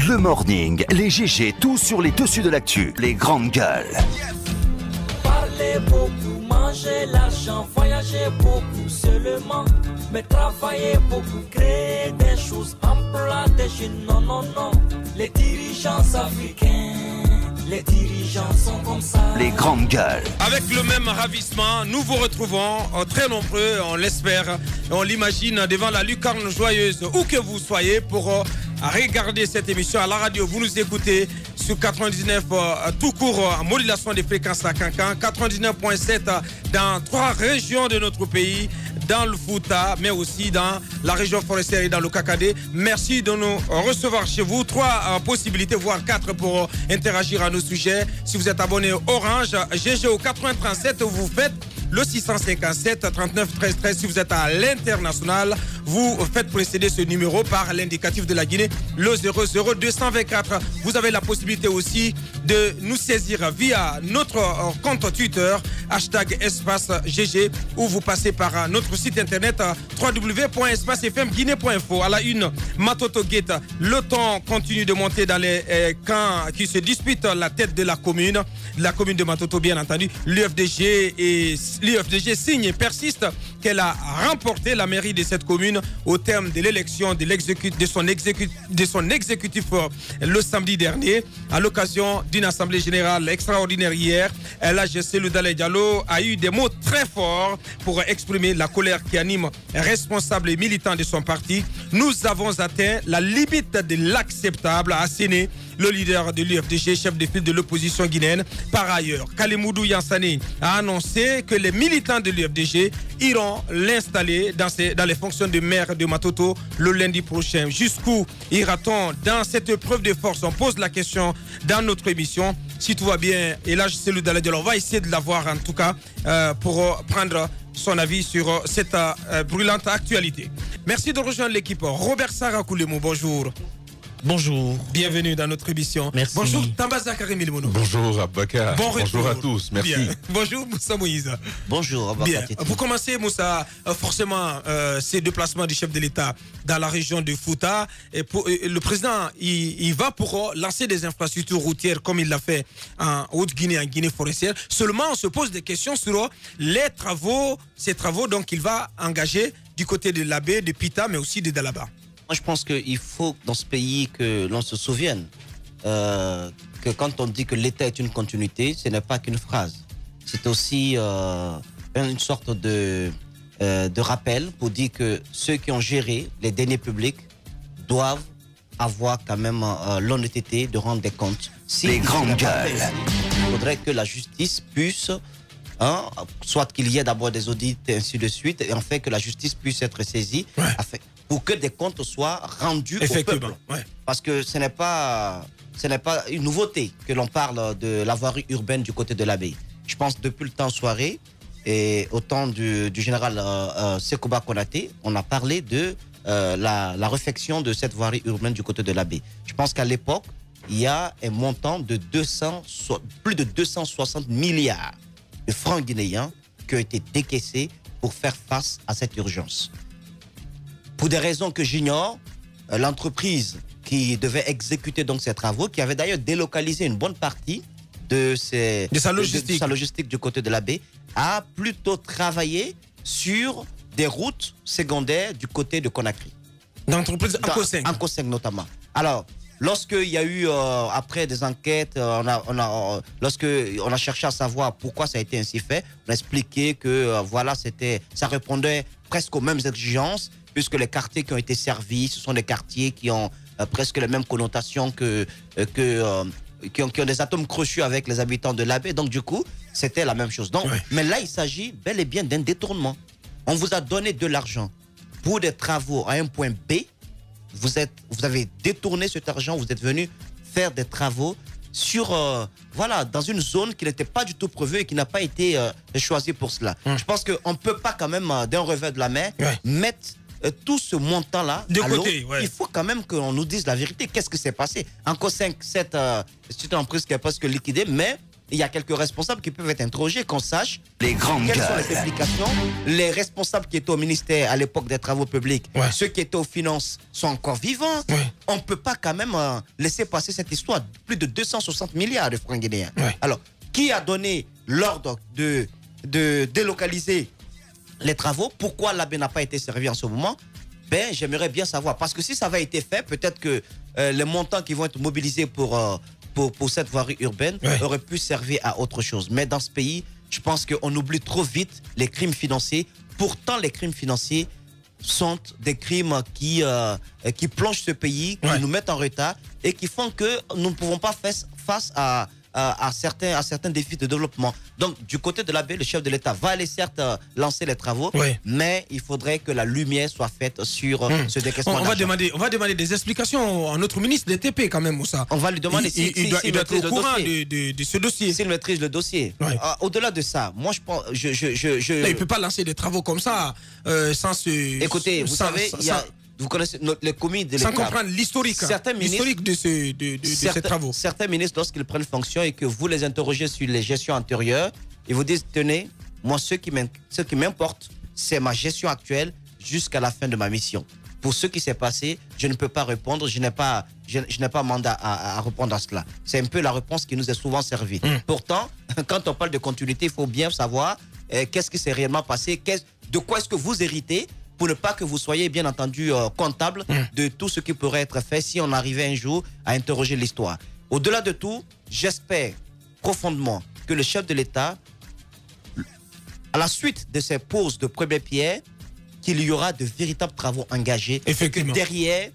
Le morning, les GG, tout sur les dessus de l'actu, les grandes gueules. Parler beaucoup, manger l'argent, voyager beaucoup seulement, mais travailler beaucoup, créer des choses, emploi des jeunes, non, non, non. Les dirigeants africains, les dirigeants sont comme ça. Les grandes gueules. Avec le même ravissement, nous vous retrouvons très nombreux, on l'espère, on l'imagine, devant la lucarne joyeuse, où que vous soyez, pour regarder cette émission à la radio. Vous nous écoutez sur 99 tout court en modulation des fréquences à Cancan, 99.7 dans 3 régions de notre pays, dans le Fouta, mais aussi dans la région forestière et dans le Kakadé. Merci de nous recevoir chez vous. 3 possibilités, voire 4 pour interagir à nos sujets. Si vous êtes abonné Orange, GG au 8037, vous faites le 657 39 13 13. Si vous êtes à l'international, vous faites précéder ce numéro par l'indicatif de la Guinée, le 00224. Vous avez la possibilité aussi de nous saisir via notre compte Twitter, #espace GG, ou vous passez par notre site internet www.espacefmguinée.info. À la une, Matoto Gate, le temps continue de monter dans les camps qui se disputent la tête de la commune de Matoto, bien entendu. L'UFDG signe et persiste qu'elle a remporté la mairie de cette commune au terme de l'élection de son exécutif le samedi dernier, à l'occasion d'une assemblée générale extraordinaire hier. L'AG Cellou Dalein Diallo a eu des mots très forts pour exprimer la colère qui anime responsables et militants de son parti. Nous avons atteint la limite de l'acceptable, a asséné le leader de l'UFDG, chef de file de l'opposition guinéenne. Par ailleurs, Kalemoudou Yansane a annoncé que les militants de l'UFDG iront l'installer dans les fonctions de maire de Matoto le lundi prochain. Jusqu'où ira-t-on dans cette preuve de force? On pose la question dans notre émission. Si tout va bien, et là, Cellou Dalein Diallo, on va essayer de l'avoir en tout cas pour prendre son avis sur cette brûlante actualité. Merci de rejoindre l'équipe. Robert Sarah Koulemou, bonjour. Bonjour. Bienvenue dans notre émission. Merci. Bonjour Tambaza Karim Ilmono. Bonjour Abaka. Bonjour à tous. Merci. Bien. Bonjour Moussa Moïse. Bonjour Abaka. Vous commencez Moussa, forcément ces déplacements du chef de l'État dans la région de Fouta. Le président, il va pour lancer des infrastructures routières comme il l'a fait en Haute-Guinée, en Guinée forestière. Seulement, on se pose des questions sur ces travaux donc qu'il va engager du côté de l'Abbé, de Pita, mais aussi de Dalaba. Moi, je pense qu'il faut, dans ce pays, que l'on se souvienne que quand on dit que l'État est une continuité, ce n'est pas qu'une phrase. C'est aussi une sorte de rappel pour dire que ceux qui ont géré les deniers publics doivent avoir quand même l'honnêteté de rendre des comptes. Les grandes gueules. Il faudrait que la justice puisse, soit qu'il y ait d'abord des audits et ainsi de suite, et en fait que la justice puisse être saisie pour que des comptes soient rendus au peuple. Ouais. Parce que ce n'est pas une nouveauté que l'on parle de la voirie urbaine du côté de l'abbaye. Je pense depuis le temps soirée, et au temps du général Sekouba Konaté, on a parlé de la réfection de cette voirie urbaine du côté de l'abbaye. Je pense qu'à l'époque, il y a un montant de plus de 260 milliards de francs guinéens qui ont été décaissés pour faire face à cette urgence. Pour des raisons que j'ignore, l'entreprise qui devait exécuter donc ces travaux, qui avait d'ailleurs délocalisé une bonne partie de sa logistique du côté de la baie, a plutôt travaillé sur des routes secondaires du côté de Conakry. L'entreprise Ancoseng. Ancoseng notamment. Alors, lorsqu'il y a eu, après des enquêtes, lorsqu'on a cherché à savoir pourquoi ça a été ainsi fait, on a expliqué que ça répondait presque aux mêmes exigences, puisque les quartiers qui ont été servis, ce sont des quartiers qui ont presque les mêmes connotations qui ont des atomes crochus avec les habitants de la baie. Donc du coup, c'était la même chose. Donc, mais là, il s'agit bel et bien d'un détournement. On vous a donné de l'argent pour des travaux à un point B. Vous avez détourné cet argent, vous êtes venu faire des travaux dans une zone qui n'était pas du tout prévue et qui n'a pas été choisie pour cela. Je pense qu'on ne peut pas quand même, d'un revers de la main, mettre tout ce montant-là de à côté. Il faut quand même qu'on nous dise la vérité. Qu'est-ce qui s'est passé? Encore 5, 7, c'est une entreprise qui est presque liquidée, mais il y a quelques responsables qui peuvent être interrogés, qu'on sache les grandes quelles sont les implications. Les responsables qui étaient au ministère à l'époque des travaux publics, ceux qui étaient aux finances sont encore vivants. On ne peut pas quand même laisser passer cette histoire. Plus de 260 milliards de francs guinéens. Alors, qui a donné l'ordre de délocaliser les travaux? Pourquoi l'AB n'a pas été servi en ce moment? Ben, j'aimerais bien savoir. Parce que si ça avait été fait, peut-être que les montants qui vont être mobilisés pour cette voirie urbaine auraient pu servir à autre chose. Mais dans ce pays, je pense qu'on oublie trop vite les crimes financiers. Pourtant, les crimes financiers sont des crimes qui plongent ce pays, qui nous mettent en retard et qui font que nous ne pouvons pas faire face à certains défis de développement. Donc, du côté de l'AB, le chef de l'État va aller certes lancer les travaux, mais il faudrait que la lumière soit faite sur ce décaissement. On va demander des explications à notre ministre des TP quand même, Moussa. On va lui demander il doit être au courant de ce dossier. S'il maîtrise le dossier. Au-delà de ça, moi je pense... il ne peut pas lancer des travaux comme ça sans se... Écoutez, vous savez, vous connaissez les commis de l'État. Sans comprendre l'historique de ces travaux. Certains ministres, lorsqu'ils prennent fonction et que vous les interrogez sur les gestions antérieures, ils vous disent, tenez, moi ce qui m'importe, c'est ma gestion actuelle jusqu'à la fin de ma mission. Pour ce qui s'est passé, je ne peux pas répondre, je n'ai pas mandat à répondre à cela. C'est un peu la réponse qui nous est souvent servie. Pourtant, quand on parle de continuité, il faut bien savoir qu'est-ce qui s'est réellement passé, de quoi est-ce que vous héritez, pour ne pas que vous soyez bien entendu comptable de tout ce qui pourrait être fait si on arrivait un jour à interroger l'histoire. Au-delà de tout, j'espère profondément que le chef de l'État, à la suite de ces poses de première pierre, qu'il y aura de véritables travaux engagés. Effectivement. Et que derrière,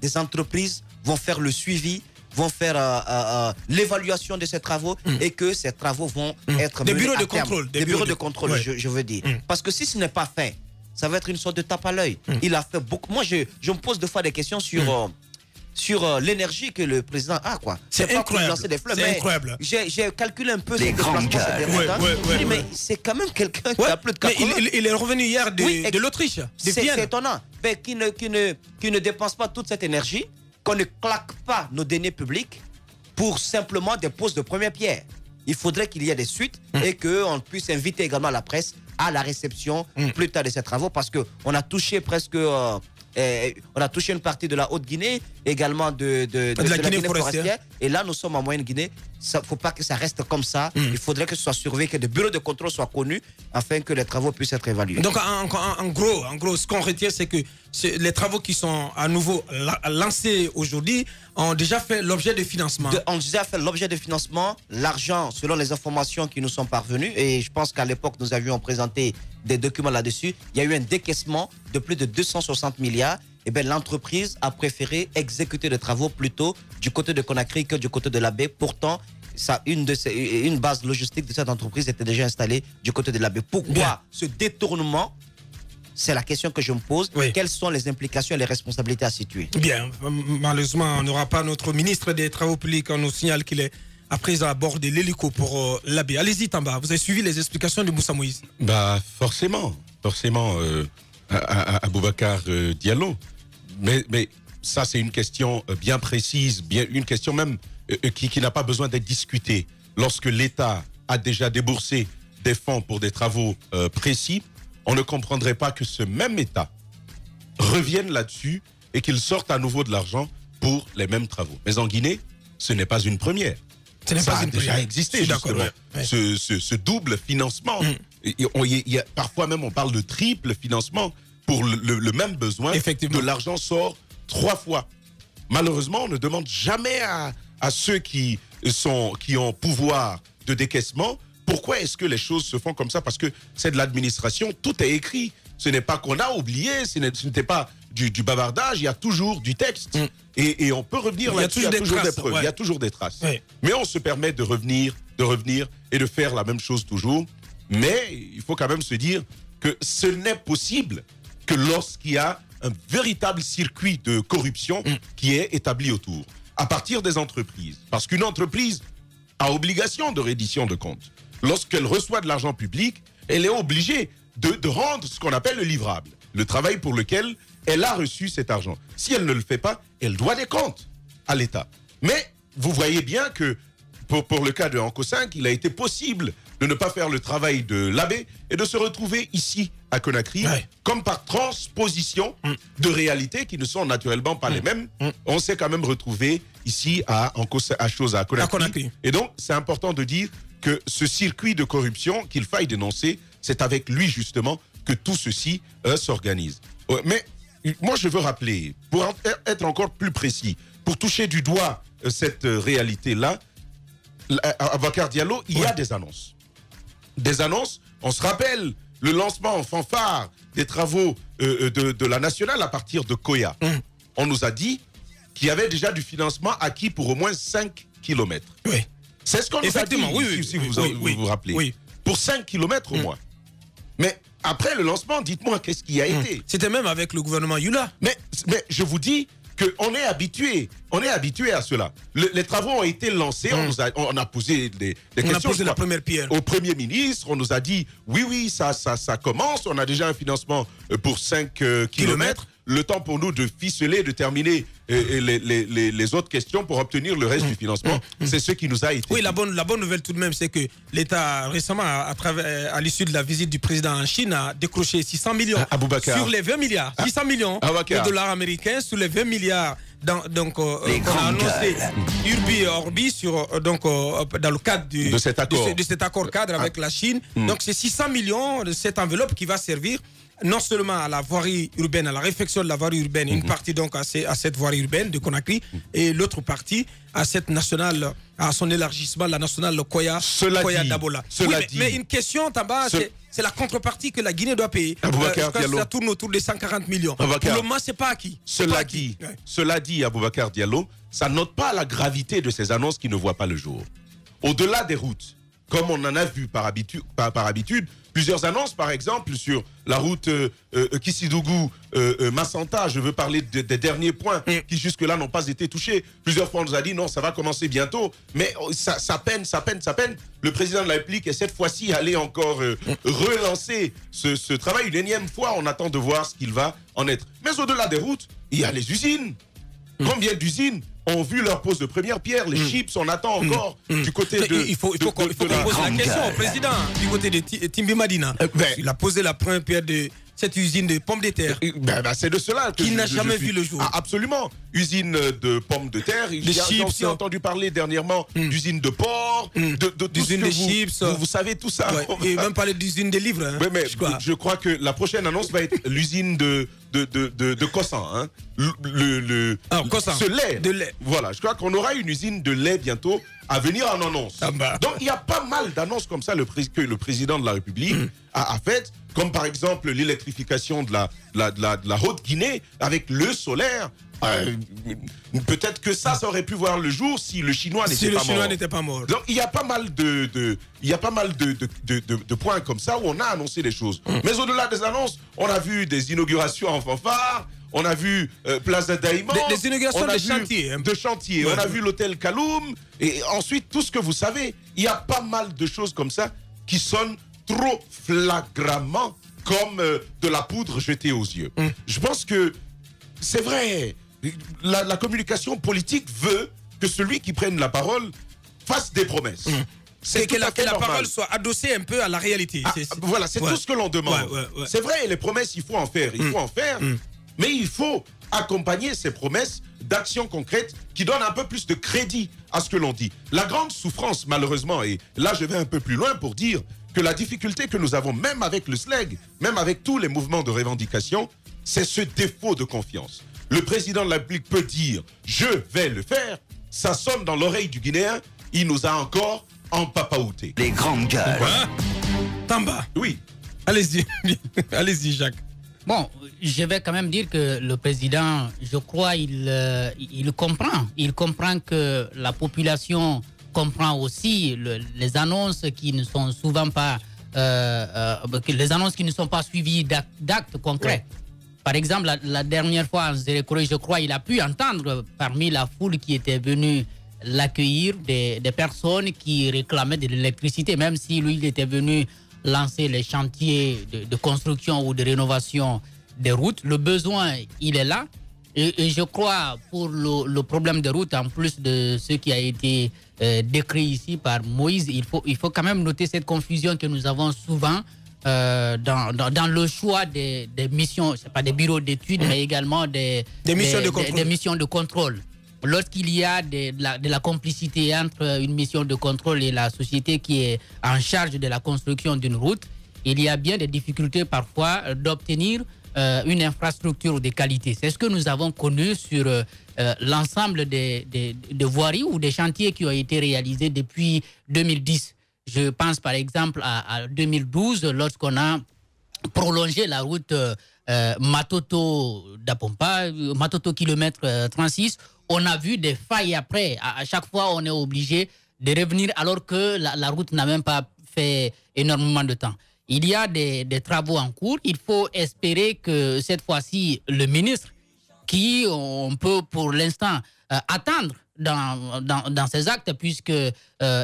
des entreprises vont faire le suivi, vont faire l'évaluation de ces travaux et que ces travaux vont être des bureaux de contrôle. Des bureaux de contrôle, je veux dire. Parce que si ce n'est pas fait, ça va être une sorte de tape à l'œil. Il a fait beaucoup. Moi, je me pose deux fois des questions sur l'énergie que le président a, quoi. C'est incroyable. C'est incroyable. J'ai calculé un peu les grands gars. Mais c'est quand même quelqu'un qui a plus de 80. Il est revenu hier de l'Autriche. C'est étonnant. Mais qui ne dépense pas toute cette énergie, qu'on ne claque pas nos deniers publics pour simplement des poses de première pierre. Il faudrait qu'il y ait des suites et qu'on puisse inviter également la presse à la réception plus tard de ces travaux, parce qu'on a touché presque... on a touché une partie de la Haute-Guinée, également de la Guinée forestière. Et là, nous sommes en Moyenne-Guinée. Il ne faut pas que ça reste comme ça. Il faudrait que ce soit surveillé, que des bureaux de contrôle soient connus, afin que les travaux puissent être évalués. Donc, en gros, ce qu'on retient, c'est que les travaux qui sont à nouveau lancés aujourd'hui ont déjà fait l'objet de financement. Ont déjà fait l'objet de financement. L'argent, selon les informations qui nous sont parvenues, et je pense qu'à l'époque, nous avions présenté des documents là-dessus, il y a eu un décaissement de plus de 260 milliards. Et bien, l'entreprise a préféré exécuter les travaux plutôt du côté de Conakry que du côté de la baie. Pourtant, une base logistique de cette entreprise était déjà installée du côté de la baie. Pourquoi ce détournement? C'est la question que je me pose. Quelles sont les implications et les responsabilités à situer? Bien, malheureusement, on n'aura pas notre ministre des Travaux publics. On nous signale qu'il est à présent à bord de l'hélico pour l'AB. Allez-y, Tamba, vous avez suivi les explications de Moussa Moïse? Bah, forcément, Aboubacar Diallo. Mais ça, c'est une question bien précise, une question même qui n'a pas besoin d'être discutée. Lorsque l'État a déjà déboursé des fonds pour des travaux précis, on ne comprendrait pas que ce même État revienne là-dessus et qu'il sorte à nouveau de l'argent pour les mêmes travaux. Mais en Guinée, ce n'est pas une première. Ça a déjà existé, justement. Ce double financement. Parfois même, on parle de triple financement pour le même besoin. De l'argent sort 3 fois. Malheureusement, on ne demande jamais à ceux qui ont pouvoir de décaissement pourquoi est-ce que les choses se font comme ça. Parce que c'est de l'administration, tout est écrit. Ce n'est pas qu'on a oublié, ce n'était pas du bavardage, il y a toujours du texte. Et on peut revenir là-dessus, il y a toujours des preuves, il y a toujours des traces. Mais on se permet de revenir et de faire la même chose toujours. Mais il faut quand même se dire que ce n'est possible que lorsqu'il y a un véritable circuit de corruption qui est établi autour, à partir des entreprises. Parce qu'une entreprise a obligation de reddition de comptes. Lorsqu'elle reçoit de l'argent public, elle est obligée de rendre ce qu'on appelle le livrable, le travail pour lequel elle a reçu cet argent. Si elle ne le fait pas, elle doit des comptes à l'État. Mais vous voyez bien que pour le cas de Anko 5, il a été possible de ne pas faire le travail de l'abbé et de se retrouver ici à Conakry, comme par transposition de réalités qui ne sont naturellement pas les mêmes. On s'est quand même retrouvé ici à Conakry. Et donc, c'est important de dire que ce circuit de corruption qu'il faille dénoncer, c'est avec lui justement que tout ceci s'organise. Mais moi, je veux rappeler, pour être encore plus précis, pour toucher du doigt cette réalité-là, à Boubacar Diallo, il y a des annonces. Des annonces, on se rappelle le lancement en fanfare des travaux de la nationale à partir de Koya. On nous a dit qu'il y avait déjà du financement acquis pour au moins 5 km. Oui. C'est ce qu'on nous a dit, si vous vous rappelez. Oui. Pour 5 km au moins. Mais après le lancement, dites-moi, qu'est-ce qui a été? C'était même avec le gouvernement Yula. Mais je vous dis qu'on est habitué à cela. Les travaux ont été lancés, on a posé des questions. On a posé la première pierre. Au Premier ministre, on nous a dit, oui, ça commence, on a déjà un financement pour 5 kilomètres. Le temps pour nous de ficeler, de terminer les autres questions pour obtenir le reste du financement. C'est ce qui nous a été. Oui, la bonne nouvelle tout de même, c'est que l'État récemment, à l'issue de la visite du président en Chine, a décroché 600 millions sur les 20 milliards. 600 millions de dollars américains sur les 20 milliards. Donc, on a annoncé Urbi et Orbi dans le cadre de cet accord cadre avec la Chine. Donc, c'est 600 millions de cette enveloppe qui va servir non seulement à la voirie urbaine, à la réfection de la voirie urbaine, une partie donc à cette voirie urbaine de Conakry, et l'autre partie à cette nationale, à son élargissement, la nationale Koya Dabola. Mais une question, Tamba, c'est la contrepartie que la Guinée doit payer. Ça tourne autour de 140 millions. Pour le moment, c'est pas acquis. Cela dit, Aboubacar Diallo, ça note pas la gravité de ces annonces qui ne voient pas le jour. Au-delà des routes, comme on en a vu par habitude, plusieurs annonces, par exemple, sur la route Kissidougou-Massanta. Je veux parler des derniers points qui jusque-là n'ont pas été touchés. Plusieurs fois, on nous a dit non, ça va commencer bientôt. Mais ça peine. Le président de la République est cette fois-ci allé encore relancer ce travail. Une énième fois, on attend de voir ce qu'il va en être. Mais au-delà des routes, il y a les usines. Combien d'usines ont vu leur pose de première pierre? Les chips, on attend encore du côté de... Il faut qu'on pose la question au président du côté de Timbi Madina. Il a posé la première pierre de cette usine de pommes de terre. C'est de cela que qui n'a jamais vu le jour. Absolument. Usine de pommes de terre. J'ai aussi entendu parler dernièrement d'usine de porc, d'usine de chips. Vous savez tout ça. Et même parler d'usine de livres. Mais je crois que la prochaine annonce va être l'usine de Cossan. Ce lait. De lait. Voilà, je crois qu'on aura une usine de lait bientôt à venir en annonce. Donc il y a pas mal d'annonces comme ça que le président de la République a faites, comme par exemple l'électrification de la Haute-Guinée avec le solaire. Peut-être que ça aurait pu voir le jour si le Chinois n'était pas mort. Donc il y a pas mal de points comme ça où on a annoncé des choses. Mais au-delà des annonces, on a vu des inaugurations en fanfare. On a vu Plaza Daïman. Des inaugurations de chantiers. On a vu l'hôtel Kaloum. Et ensuite, tout ce que vous savez, il y a pas mal de choses comme ça qui sonnent trop flagramment comme de la poudre jetée aux yeux. Je pense que c'est vrai. La communication politique veut que celui qui prenne la parole fasse des promesses. C'est que la parole soit adossée un peu à la réalité. Voilà, c'est tout ce que l'on demande. C'est vrai, les promesses, il faut en faire. Mais il faut accompagner ces promesses d'actions concrètes qui donnent un peu plus de crédit à ce que l'on dit. La grande souffrance, malheureusement, et là je vais un peu plus loin pour dire que la difficulté que nous avons, même avec le SLEG, même avec tous les mouvements de revendication, c'est ce défaut de confiance. Le président de la République peut dire « je vais le faire », ça sonne dans l'oreille du Guinéen, il nous a encore empapaouté. Les grandes gueules. Tamba. Oui. Allez-y, Jacques. Bon, je vais quand même dire que le président, je crois, il comprend. Il comprend que la population comprend aussi les annonces qui ne sont souvent pas, les annonces qui ne sont pas suivies d'actes concrets. Ouais. Par exemple, la dernière fois, je crois, il a pu entendre parmi la foule qui était venue l'accueillir des personnes qui réclamaient de l'électricité, même si lui, il était venu lancer les chantiers de construction ou de rénovation des routes. Le besoin, il est là. Et je crois, pour le problème de route, en plus de ce qui a été décrit ici par Moïse, il faut quand même noter cette confusion que nous avons souvent dans le choix des missions, c'est pas des bureaux d'études, mais également des missions de contrôle. Lorsqu'il y a de la complicité entre une mission de contrôle et la société qui est en charge de la construction d'une route, il y a bien des difficultés parfois d'obtenir une infrastructure de qualité. C'est ce que nous avons connu sur l'ensemble des voiries ou des chantiers qui ont été réalisés depuis 2010. Je pense par exemple à 2012, lorsqu'on a prolongé la route Matoto-Dapompa, Matoto kilomètre 36, on a vu des failles après. À chaque fois, on est obligé de revenir alors que la route n'a même pas fait énormément de temps. Il y a des travaux en cours. Il faut espérer que cette fois-ci, le ministre, qui on peut pour l'instant attendre dans ses actes, puisque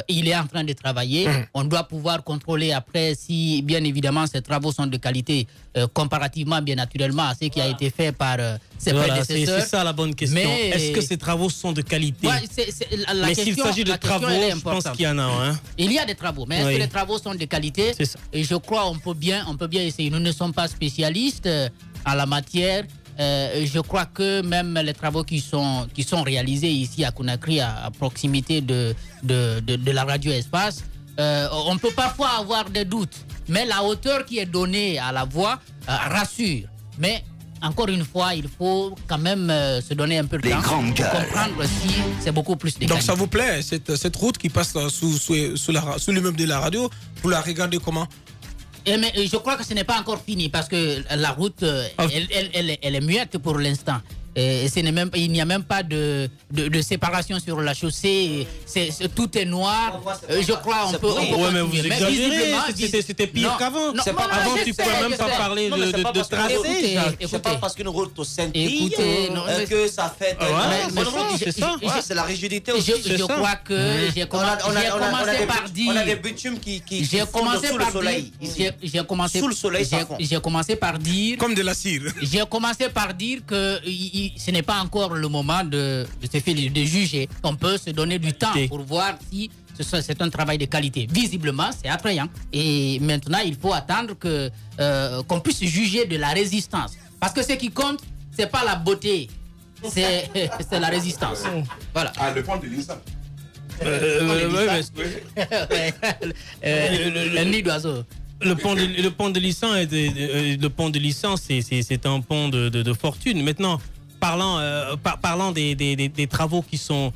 il est en train de travailler, on doit pouvoir contrôler après si, bien évidemment, ces travaux sont de qualité comparativement, bien naturellement, à ce qui a été fait par ses prédécesseurs. C'est ça la bonne question. Est-ce que ces travaux sont de qualité? Mais s'il s'agit de travaux, je pense qu'il y en a un. Il y a des travaux, mais est-ce que les travaux sont de qualité? Et je crois qu'on peut bien essayer. Nous ne sommes pas spécialistes en la matière. Je crois que même les travaux qui sont réalisés ici à Conakry, à proximité de la radio Espace, on peut parfois avoir des doutes. Mais la hauteur qui est donnée à la voie rassure. Mais encore une fois, il faut quand même se donner un peu de temps pour comprendre si c'est beaucoup plus de qualité. Donc ça vous plaît, cette route qui passe sous l'immeuble de la radio, vous la regardez comment? Mais je crois que ce n'est pas encore fini parce que la route, elle est muette pour l'instant. Il n'y a même pas de séparation sur la chaussée. Tout est noir. Je crois on peut. Ouais, mais vous exagérez. C'était pire qu'avant. Avant, tu ne pouvais même pas parler de tracé. C'est pas parce qu'une route scintille que ça fait. C'est ça. C'est la rigidité aussi. Je crois que j'ai commencé par dire. On a des bitumes qui fondent sous le soleil. Sous le soleil, j'ai commencé par dire. Comme de la cire. J'ai commencé par dire que ce n'est pas encore le moment de juger. On peut se donner du temps pour voir si c'est un travail de qualité. Visiblement, c'est attrayant. Et maintenant, il faut attendre qu'on puisse juger de la résistance. Parce que ce qui compte, ce n'est pas la beauté, c'est la résistance. Voilà. Ah, le pont de l'INSA. Le nid d'oiseau. Le pont de licence, c'est un pont de fortune. Maintenant, parlant des travaux qui sont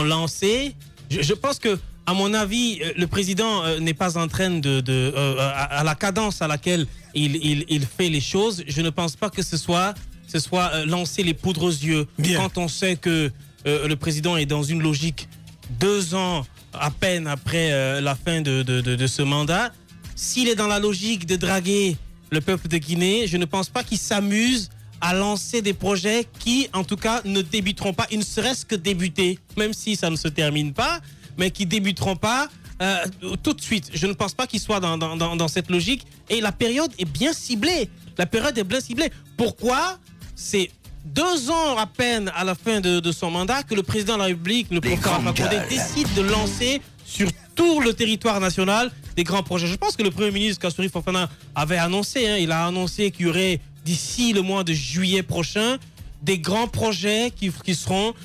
lancés, je pense que, à mon avis, le président n'est pas en train à la cadence à laquelle il fait les choses. Je ne pense pas que ce soit lancer les poudres aux yeux. Bien. Quand on sait que le président est dans une logique 2 ans à peine après la fin de ce mandat, s'il est dans la logique de draguer le peuple de Guinée, je ne pense pas qu'il s'amuse à lancer des projets qui, en tout cas, ne débuteront pas, ils ne serait-ce que débuter, même si ça ne se termine pas, mais qui débuteront pas tout de suite. Je ne pense pas qu'il soit dans cette logique. Et la période est bien ciblée. Pourquoi? C'est 2 ans à peine à la fin de son mandat que le président de la République, le président Fakonde, décide de lancer sur tout le territoire national des grands projets. Je pense que le Premier ministre Kassouri Fofana avait annoncé, il a annoncé qu'il y aurait d'ici le mois de juillet prochain des grands projets qui seront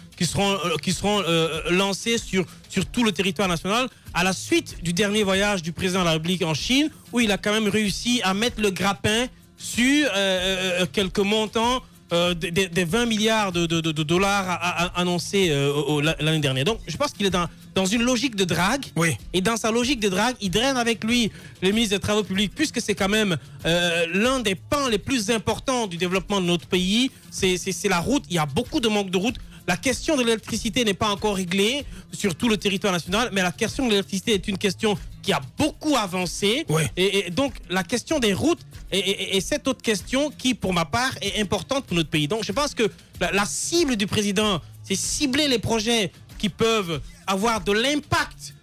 lancés sur tout le territoire national à la suite du dernier voyage du président de la République en Chine, où il a quand même réussi à mettre le grappin sur quelques montants des 20 milliards de dollars annoncés l'année dernière. Donc je pense qu'il est dans une logique de drague. Oui. Et dans sa logique de drague, il draine avec lui le ministre des Travaux publics, puisque c'est quand même l'un des pans les plus importants du développement de notre pays. C'est la route. Il y a beaucoup de manque de route. La question de l'électricité n'est pas encore réglée sur tout le territoire national, mais la question de l'électricité est une question qui a beaucoup avancé. Oui. Et donc la question des routes est cette autre question qui, pour ma part, est importante pour notre pays. Donc je pense que la cible du président, c'est cibler les projets qui peuvent avoir de l'impact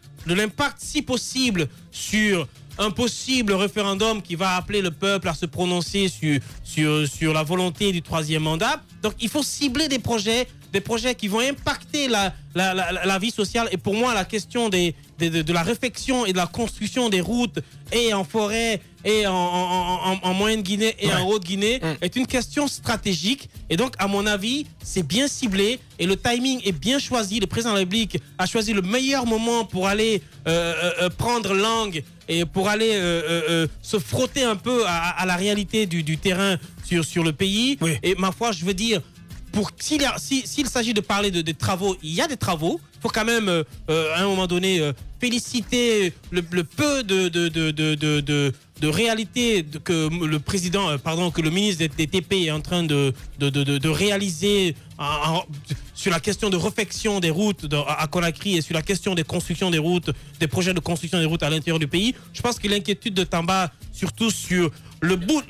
si possible sur un possible référendum qui va appeler le peuple à se prononcer sur la volonté du 3e mandat. Donc il faut cibler des projets qui vont impacter la vie sociale. Et pour moi, la question de la réflexion et de la construction des routes et en forêt et en Moyenne-Guinée et en Haute-Guinée est une question stratégique. Et donc, à mon avis, c'est bien ciblé et le timing est bien choisi. Le président de la République a choisi le meilleur moment pour aller prendre langue et pour aller se frotter un peu à la réalité du terrain sur le pays. Oui. Et ma foi, je veux dire, s'il s'agit de parler de travaux, il y a des travaux. Il faut quand même, à un moment donné, féliciter le peu de réalité que le président, que le ministre des TP est en train de réaliser sur la question de réfection des routes à Conakry et sur la question des constructions des routes, des projets de construction des routes à l'intérieur du pays. Je pense que l'inquiétude de Tamba, surtout sur le bout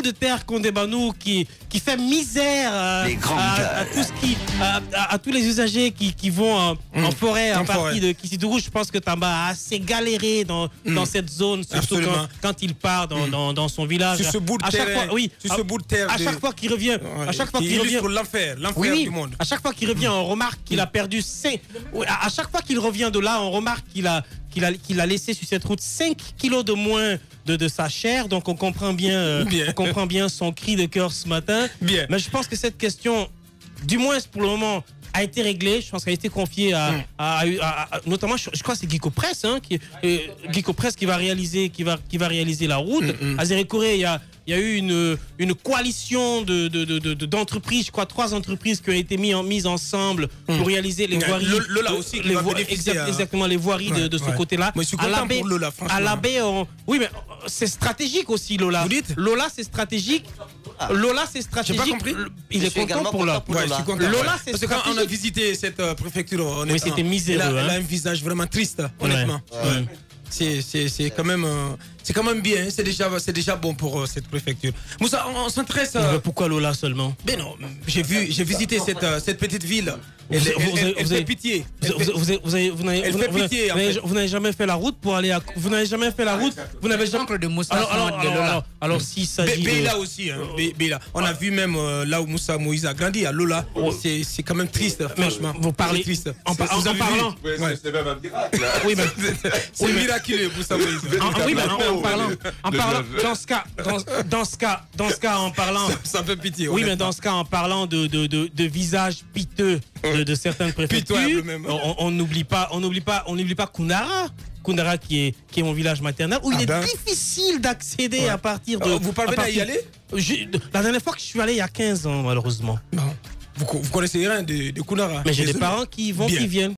de terre Condé Banou qui fait misère à tous les usagers qui vont en forêt à partir de Kissidou. Je pense que Tamba a assez galéré dans cette zone, surtout quand il part dans son village. Sur ce bout de terre, à chaque fois qu'il revient, l'enfer du monde. À chaque fois qu'il revient, on remarque qu'il a perdu 5. À chaque fois qu'il revient de là, on remarque qu'il a laissé sur cette route 5 kilos de moins de sa chair. Donc on comprend bien son cri de cœur ce matin. Bien. Mais je pense que cette question, du moins pour le moment, a été réglée. Je pense qu'elle a été confiée à notamment, je crois que c'est Guico Press, Guico Press qui va réaliser la route. À Zérékoré, il y a eu une coalition d'entreprises, je crois 3 entreprises qui ont été mises ensemble pour réaliser les voiries. Lola aussi, exactement, les voiries de ce côté-là. Moi, je suis content pour Lola, franchement. À la baie, oui, mais c'est stratégique aussi, Lola. Vous dites Lola, c'est stratégique. Lola, c'est stratégique. J'ai pas compris. Il est content pour Lola. Ouais, je suis content. Lola, c'est parce que quand on a visité cette préfecture, oui, c'était miséreux. Elle a un visage vraiment triste, honnêtement. Ouais. C'est quand même bien, c'est déjà bon pour cette préfecture. Moussa, on s'intéresse. Pourquoi Lola seulement? Ben non, j'ai visité cette petite ville. Elle fait pitié. Vous n'avez jamais fait la route pour aller à. Vous n'avez jamais fait la route. Vous n'avez jamais. de Moussa de Lola. Alors s'il s'agit. Béla aussi. Béla. On a vu même là où Moussa Moïse a grandi, à Lola. C'est quand même triste, franchement. Vous parlez. Triste. En parlant. C'est même un miracle. Oui, mais. C'est miraculeux, Moussa Moïse. Oui, mais en parlant. Dans ce cas, en parlant. Ça fait pitié. Oui, mais dans ce cas, en parlant de visages piteux de certaines préfectures, on n'oublie pas Koundara. Koundara qui est mon village maternel, où il est difficile d'accéder à partir de. Vous parvenez à y aller? La dernière fois que je suis allé, il y a 15 ans, malheureusement. Non. Vous connaissez rien de Koundara? Mais j'ai des parents qui vont, qui viennent.